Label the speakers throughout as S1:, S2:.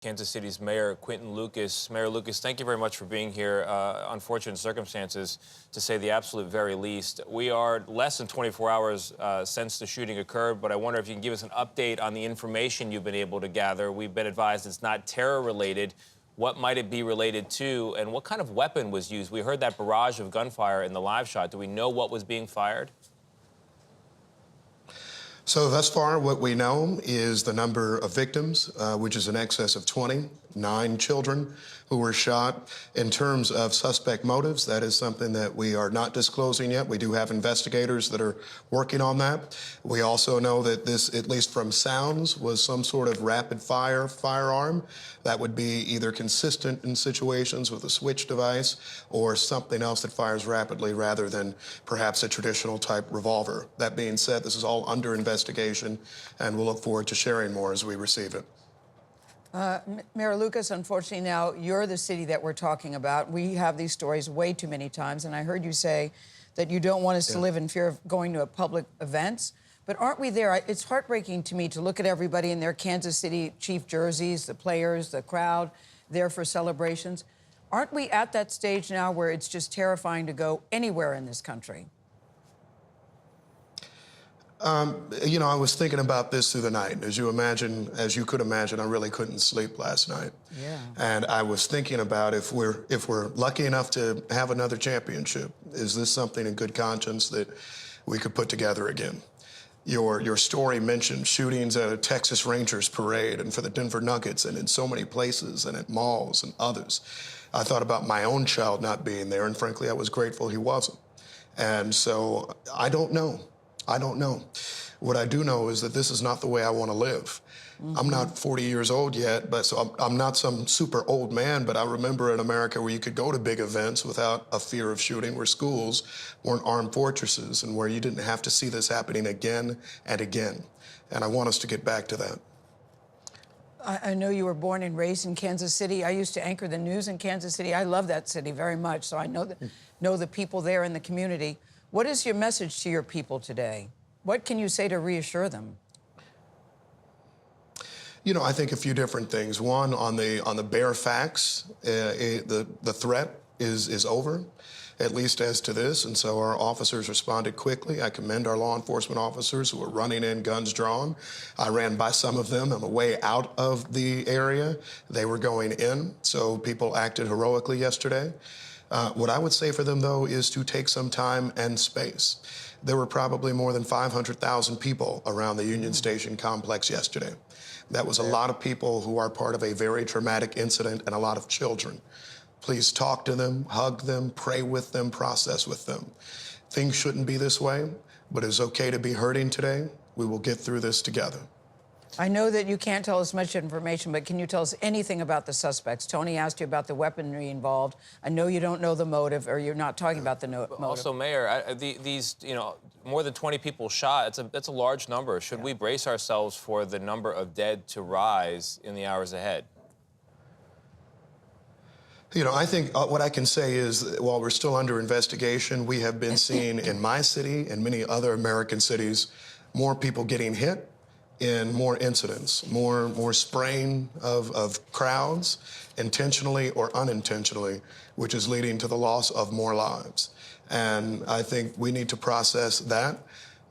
S1: Kansas City's Mayor Quinton Lucas. Mayor Lucas, thank you very much for being here. Unfortunate circumstances, to say the absolute very least. We are less than 24 hours since the shooting occurred, but I wonder if you can give us an update on the information you've been able to gather. We've been advised it's not terror-related. What might it be related to, and what kind of weapon was used? We heard that barrage of gunfire in the live shot. Do we know what was being fired?
S2: So thus far, what we know is the number of victims, which is in excess of 20, 9 children who were shot. In terms of suspect motives, that is something that we are not disclosing yet. We do have investigators that are working on that. We also know that this, at least from sounds, was some sort of rapid-fire firearm that would be either consistent in situations with a switch device or something else that fires rapidly rather than perhaps a traditional type revolver. That being said, this is all under investigation, and we'll look forward to sharing more as we receive it.
S3: Mayor Lucas, unfortunately now you're the city that we're talking about. We have these stories way too many times, and I heard you say that you don't want us to live in fear of going to public events. But aren't we there? It's heartbreaking to me to look at everybody in their Kansas City Chief jerseys, the players, the crowd, there for celebrations. Aren't we at that stage now where it's just terrifying to go anywhere in this country?
S2: You know, I was thinking about this through the night. As you could imagine, I really couldn't sleep last night.
S3: Yeah.
S2: And I was thinking about if we're lucky enough to have another championship, is this something in good conscience that we could put together again? Your story mentioned shootings at a Texas Rangers parade and for the Denver Nuggets and in so many places and at malls and others. I thought about my own child not being there, and frankly, I was grateful he wasn't. And so I don't know. I don't know. What I do know is that this is not the way I want to live. I'm not 40 years old yet, but so I'm not some super old man, but I remember in America where you could go to big events without a fear of shooting, where schools weren't armed fortresses, and where you didn't have to see this happening again and again. And I want us to get back to that.
S3: I know you were born and raised in Kansas City. I used to anchor the news in Kansas City. I love that city very much, so I know the people there in the community. What is your message to your people today? What can you say to reassure them?
S2: You know, I think a few different things. One, on the bare facts, the threat is over, at least as to this, and so our officers responded quickly. I commend our law enforcement officers who were running in, guns drawn. I ran by some of them on the way out of the area. They were going in, so people acted heroically yesterday. What I would say for them, though, is to take some time and space. There were probably more than 500,000 people around the Union Station complex yesterday. That was a lot of people who are part of a very traumatic incident, and a lot of children. Please talk to them, hug them, pray with them, process with them. Things shouldn't be this way, but it's okay to be hurting today. We will get through this together.
S3: I know that you can't tell us much information, but can you tell us anything about the suspects? Tony asked you about the weaponry involved. I know you don't know the motive, or you're not talking about the motive.
S1: Also, Mayor, these, more than 20 people shot, that's a large number. Should we brace ourselves for the number of dead to rise in the hours ahead?
S2: You know, I think what I can say is, while we're still under investigation, we have been seeing in my city and many other American cities more people getting hit in more incidents, more spraying of crowds, intentionally or unintentionally, which is leading to the loss of more lives. And I think we need to process that.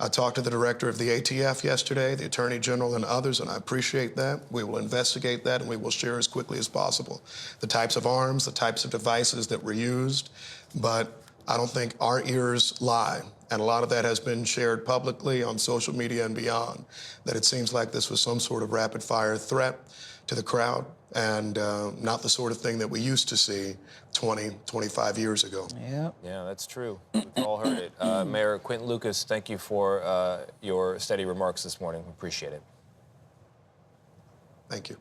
S2: I talked to the director of the ATF yesterday, the Attorney General and others, and I appreciate that. We will investigate that, and we will share as quickly as possible the types of arms, the types of devices that were used. But I don't think our ears lie, and a lot of that has been shared publicly on social media and beyond, that it seems like this was some sort of rapid-fire threat to the crowd, and not the sort of thing that we used to see 20, 25 years ago.
S3: Yeah.
S1: Yeah, that's true. We've all heard it. Mayor Quinton Lucas, thank you for your steady remarks this morning. We appreciate it.
S2: Thank you.